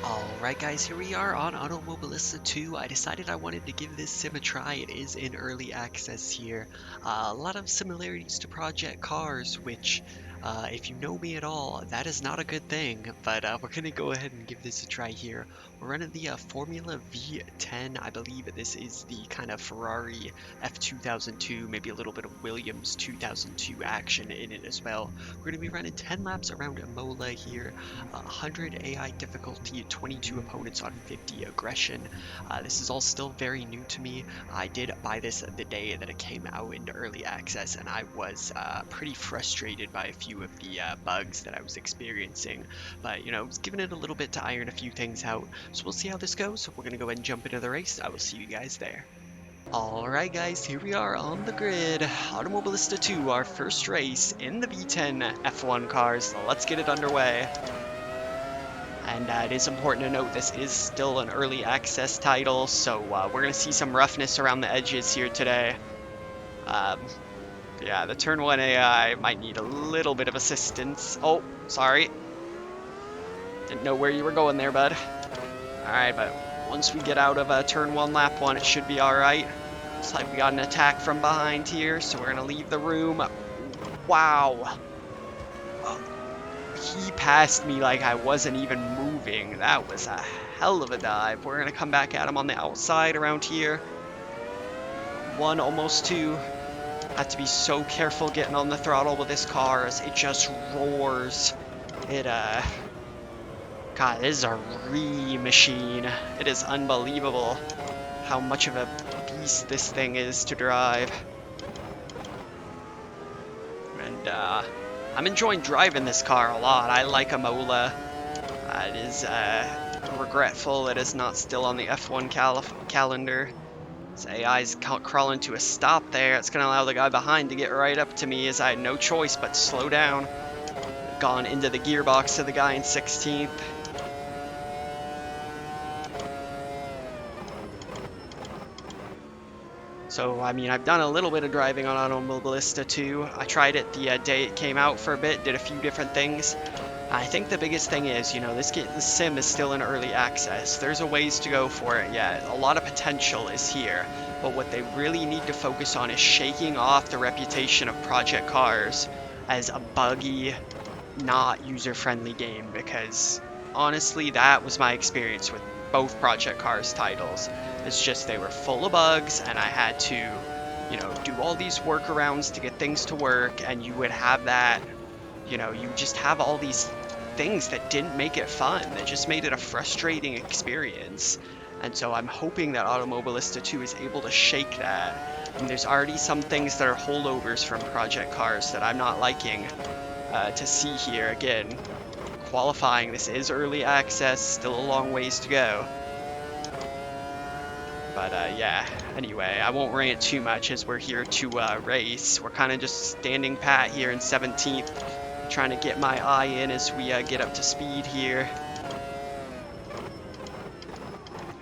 Alright guys, here we are on Automobilista 2. I decided I wanted to give this sim a try. It is in early access here. A lot of similarities to Project Cars, which, if you know me at all, that is not a good thing. But we're going to go ahead and give this a try here. We're running the Formula V10. I believe this is the kind of Ferrari F2002, maybe a little bit of Williams 2002 action in it as well. We're going to be running 10 laps around Imola here. 100 AI difficulty, 22 opponents on 50 aggression. This is all still very new to me. I did buy this the day that it came out into early access, and I was pretty frustrated by a few of the bugs that I was experiencing. But, you know, I was giving it a little bit to iron a few things out. So we'll see how this goes. We're going to go ahead and jump into the race. I will see you guys there. Alright guys, here we are on the grid. Automobilista 2, our first race in the V10 F1 cars. Let's get it underway. And it is important to note this is still an early access title, so we're going to see some roughness around the edges here today. Yeah, the turn 1 AI might need a little bit of assistance. Oh, sorry. Didn't know where you were going there, bud. Alright, but once we get out of turn 1, lap 1, it should be alright. Looks like we got an attack from behind here, so we're going to leave the room. Wow. He passed me like I wasn't even moving. That was a hell of a dive. We're going to come back at him on the outside around here. 1, almost 2. Have to be so careful getting on the throttle with this car as it just roars. God, this is a machine. It is unbelievable how much of a beast this thing is to drive. And, I'm enjoying driving this car a lot. I like Imola. It is regretful it is not still on the F1 calendar. This AI's crawling to a stop there. It's going to allow the guy behind to get right up to me as I had no choice but to slow down. Gone into the gearbox of the guy in 16th. So, I mean, I've done a little bit of driving on Automobilista 2. I tried it the day it came out for a bit, did a few different things. I think the biggest thing is, you know, this sim is still in early access. There's a ways to go for it yet. A lot of potential is here. But what they really need to focus on is shaking off the reputation of Project Cars as a buggy, not user-friendly game. Because, honestly, that was my experience with both Project Cars titles. It's just they were full of bugs, and I had to, you know, do all these workarounds to get things to work, and you would have that, you know, you just have all these things that didn't make it fun, that just made it a frustrating experience. And so I'm hoping that Automobilista 2 is able to shake that. And there's already some things that are holdovers from Project Cars that I'm not liking to see here. Again, qualifying, this is early access, still a long ways to go. But yeah, anyway, I won't rant too much as we're here to race. We're kind of just standing pat here in 17th, trying to get my eye in as we get up to speed here.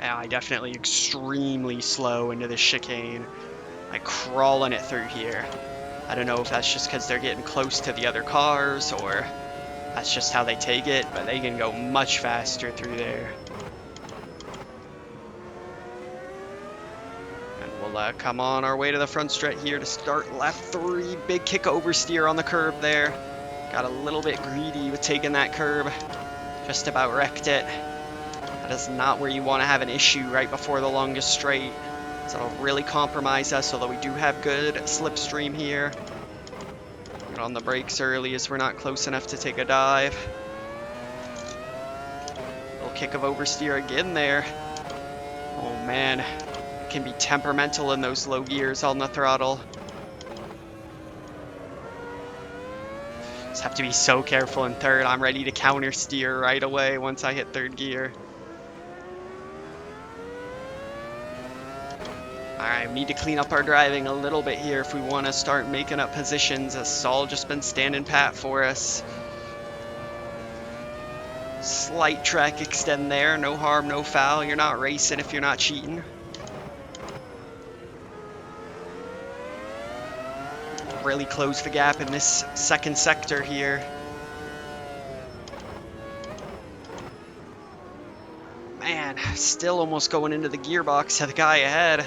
Yeah, I definitely extremely slow into this chicane, like crawling it through here. I don't know if that's just because they're getting close to the other cars or that's just how they take it, but they can go much faster through there. Come on our way to the front straight here to start lap 3. Big kick oversteer on the curb there. Got a little bit greedy with taking that curb. Just about wrecked it. That is not where you want to have an issue right before the longest straight. So it'll really compromise us, although we do have good slipstream here. Get on the brakes early as we're not close enough to take a dive. Little kick of oversteer again there. Oh man. Can be temperamental in those low gears on the throttle. Just have to be so careful in third. I'm ready to counter steer right away once I hit third gear. Alright, we need to clean up our driving a little bit here if we want to start making up positions, as Saul just been standing pat for us. Slight track extend there, no harm, no foul. You're not racing if you're not cheating. Really close the gap in this second sector here. Man, still almost going into the gearbox of the guy ahead.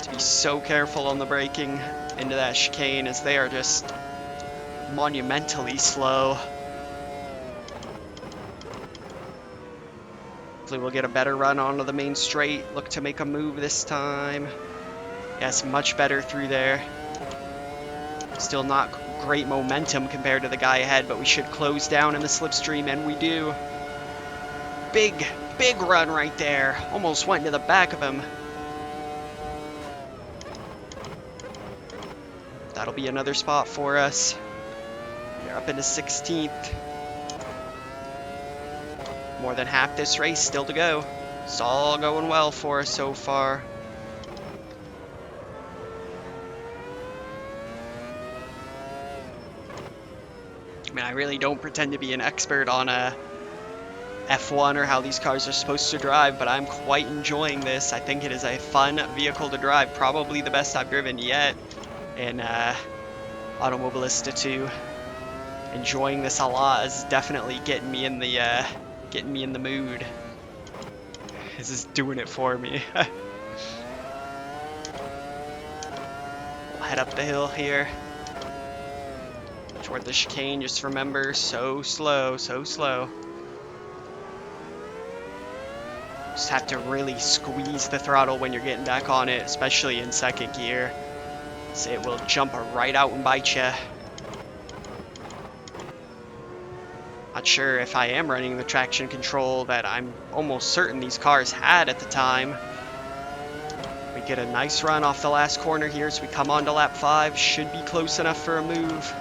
To be so careful on the braking into that chicane, as they are just monumentally slow. Hopefully we'll get a better run onto the main straight. Look to make a move this time. Yes, much better through there. Still not great momentum compared to the guy ahead, but we should close down in the slipstream, and we do. Big run right there. Almost went into the back of him. That'll be another spot for us. We're up into 16th. More than half this race still to go. It's all going well for us so far. I mean, I really don't pretend to be an expert on F1 or how these cars are supposed to drive, but I'm quite enjoying this. I think it is a fun vehicle to drive, probably the best I've driven yet in Automobilista 2. Enjoying this a lot. Is definitely getting me in the mood. This is doing it for me. We'll head up the hill here toward the chicane. Just remember, so slow, so slow. Just have to really squeeze the throttle when you're getting back on it, especially in second gear, so it will jump right out and bite you. Not sure if I am running the traction control that I'm almost certain these cars had at the time. We get a nice run off the last corner here as we come on to lap 5. Should be close enough for a move.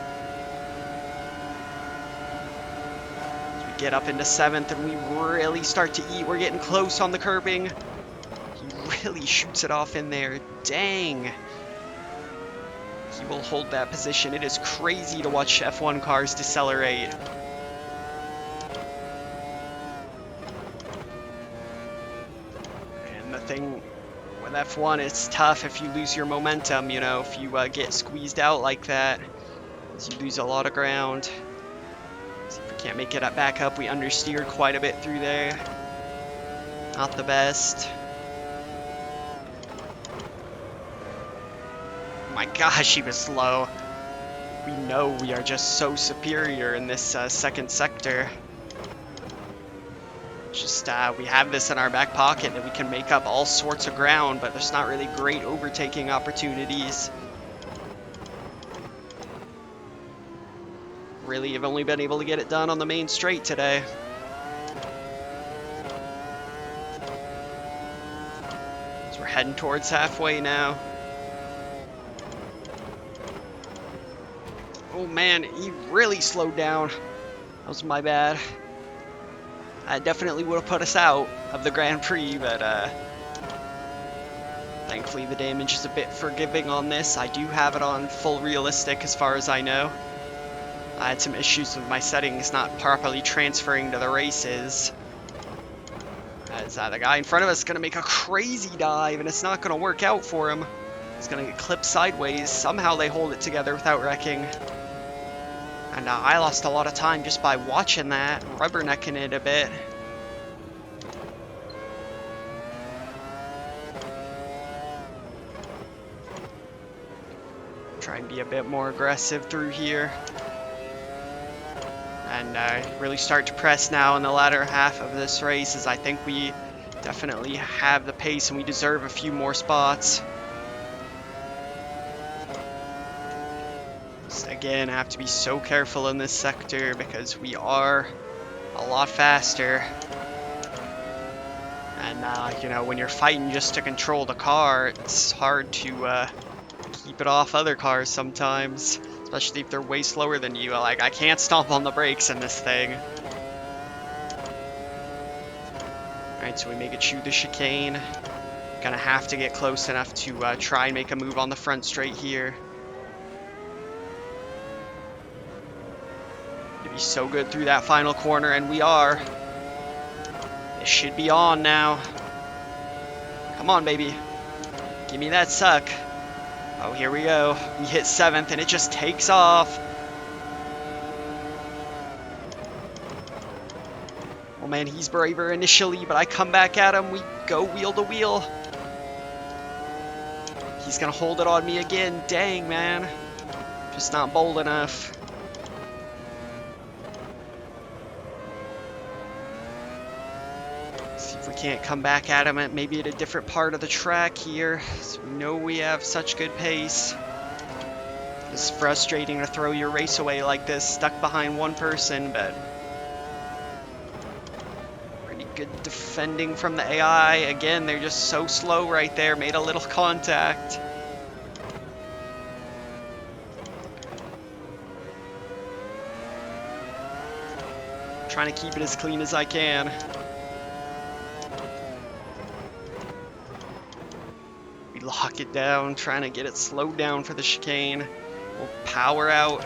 Get up into 7th and we really start to eat. We're getting close on the curbing. He really shoots it off in there. Dang. He will hold that position. It is crazy to watch F1 cars decelerate. And the thing with F1, it's tough if you lose your momentum, you know, if you get squeezed out like that. You lose a lot of ground. Can't make it back up. We understeered quite a bit through there. Not the best. Oh my gosh, he was slow. We know we are just so superior in this second sector. Just we have this in our back pocket that we can make up all sorts of ground, but there's not really great overtaking opportunities. Really have only been able to get it done on the main straight today. So we're heading towards halfway now. Oh man, he really slowed down. That was my bad. I definitely would have put us out of the Grand Prix, but thankfully the damage is a bit forgiving on this. I do have it on full realistic as far as I know. I had some issues with my settings not properly transferring to the races. As the guy in front of us is going to make a crazy dive, and it's not going to work out for him. He's going to get clipped sideways. Somehow they hold it together without wrecking. And I lost a lot of time just by watching that, rubbernecking it a bit. Try and be a bit more aggressive through here. And really start to press now in the latter half of this race, as I think we definitely have the pace and we deserve a few more spots. Just again, I have to be so careful in this sector because we are a lot faster. And you know, when you're fighting just to control the car, it's hard to keep it off other cars sometimes. Especially if they're way slower than you. Like, I can't stomp on the brakes in this thing. Alright, so we make it through the chicane. Gonna have to get close enough to try and make a move on the front straight here. To be so good through that final corner, and we are. It should be on now. Come on, baby. Give me that suck. Oh, here we go. We hit 7th, and it just takes off. man, he's braver initially, but I come back at him. We go wheel to wheel. He's gonna hold it on me again. Dang, man. Just not bold enough. See if we can't come back at him at maybe at a different part of the track here. So we know we have such good pace. It's frustrating to throw your race away like this, stuck behind one person, but pretty good defending from the AI. Again, they're just so slow right there, made a little contact. Trying to keep it as clean as I can. We lock it down, trying to get it slowed down for the chicane. We'll power out.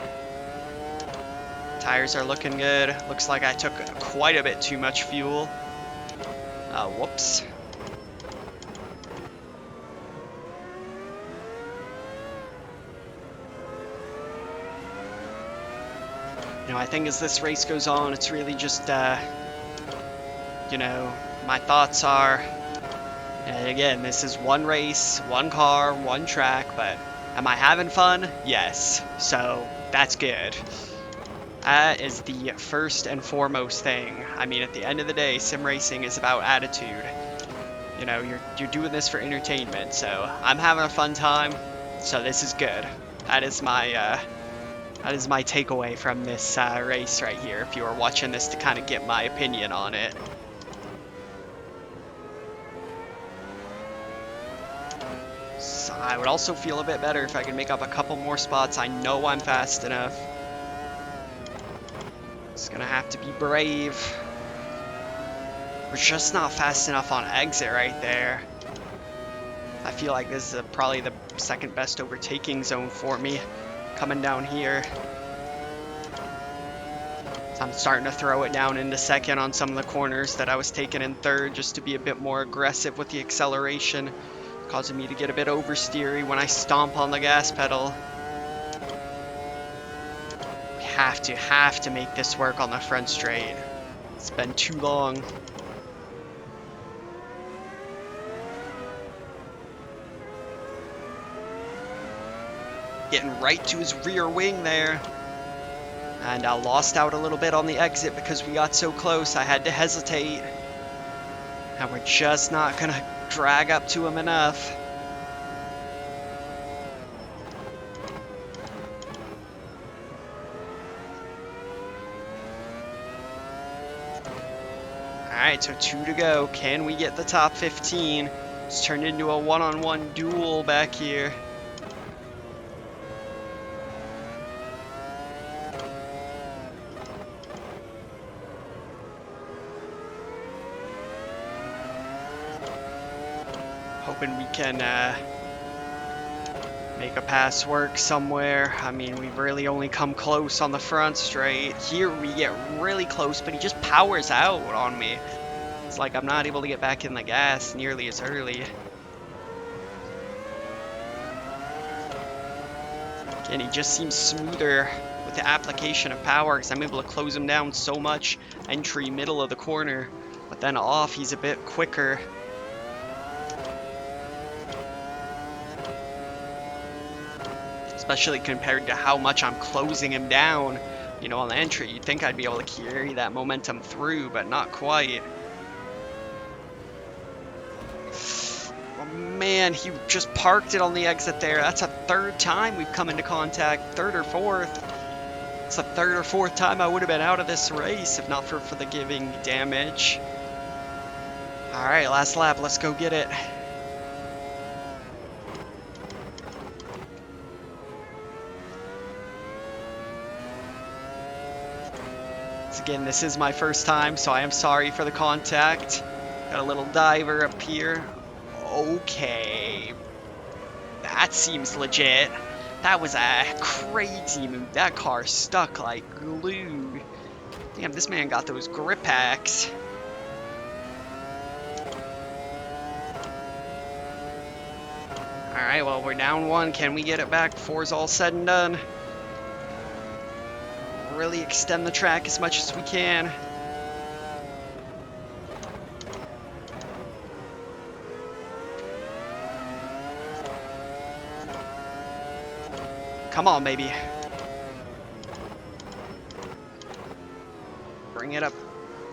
Tires are looking good. Looks like I took quite a bit too much fuel. Whoops. You know, I think as this race goes on, it's really just, you know, my thoughts are, and again, this is one race, one car, one track, but am I having fun? Yes. So that's good. That is the first and foremost thing. I mean, at the end of the day, sim racing is about attitude. You know, you're doing this for entertainment, so I'm having a fun time, so this is good. That is my takeaway from this race right here, if you are watching this to kind of get my opinion on it. So I would also feel a bit better if I could make up a couple more spots. I know I'm fast enough. It's gonna have to be brave. We're just not fast enough on exit right there. I feel like this is probably the second best overtaking zone for me, coming down here. So I'm starting to throw it down into second on some of the corners that I was taking in third, just to be a bit more aggressive with the acceleration, causing me to get a bit oversteery when I stomp on the gas pedal. We have to make this work on the front straight. It's been too long. Getting right to his rear wing there. And I lost out a little bit on the exit because we got so close. I had to hesitate. And we're just not gonna drag up to him enough. Alright, so 2 to go. Can we get the top 15? It's turned into a one-on-one duel back here. Hoping we can make a pass work somewhere. I mean, we've really only come close on the front straight. Here we get really close, but he just powers out on me. It's like I'm not able to get back in the gas nearly as early. Again, he just seems smoother with the application of power because I'm able to close him down so much. Entry, middle of the corner, but then off, he's a bit quicker. Especially compared to how much I'm closing him down, you know, on the entry. You'd think I'd be able to carry that momentum through, but not quite. Oh man, he just parked it on the exit there. That's a third time we've come into contact, third or fourth. It's the third or fourth time I would have been out of this race if not for the giving damage. All right, last lap, let's go get it. Again, this is my first time, so I am sorry for the contact. Got a little diver up here. Okay. That seems legit. That was a crazy move. That car stuck like glue. Damn, this man got those grip packs. Alright, well, we're down 1. Can we get it back before it's all said and done? Really extend the track as much as we can. Come on, baby. Bring it up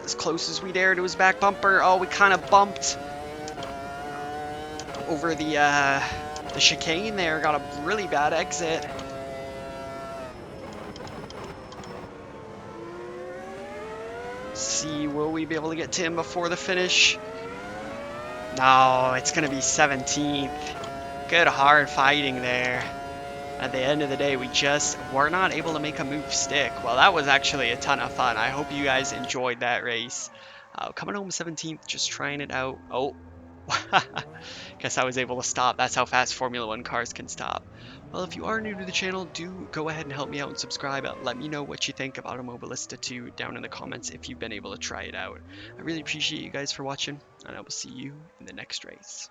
as close as we dare to his back bumper. Oh, we kind of bumped over the chicane there. Got a really bad exit. See, will we be able to get to him before the finish? No, it's going to be 17th. Good hard fighting there. At the end of the day, we just were not able to make a move stick. Well, that was actually a ton of fun. I hope you guys enjoyed that race. Coming home 17th, just trying it out. Oh, guess I was able to stop. That's how fast Formula One cars can stop. Well, if you are new to the channel, do go ahead and help me out and subscribe. Let me know what you think of Automobilista 2 down in the comments if you've been able to try it out. I really appreciate you guys for watching, and I will see you in the next race.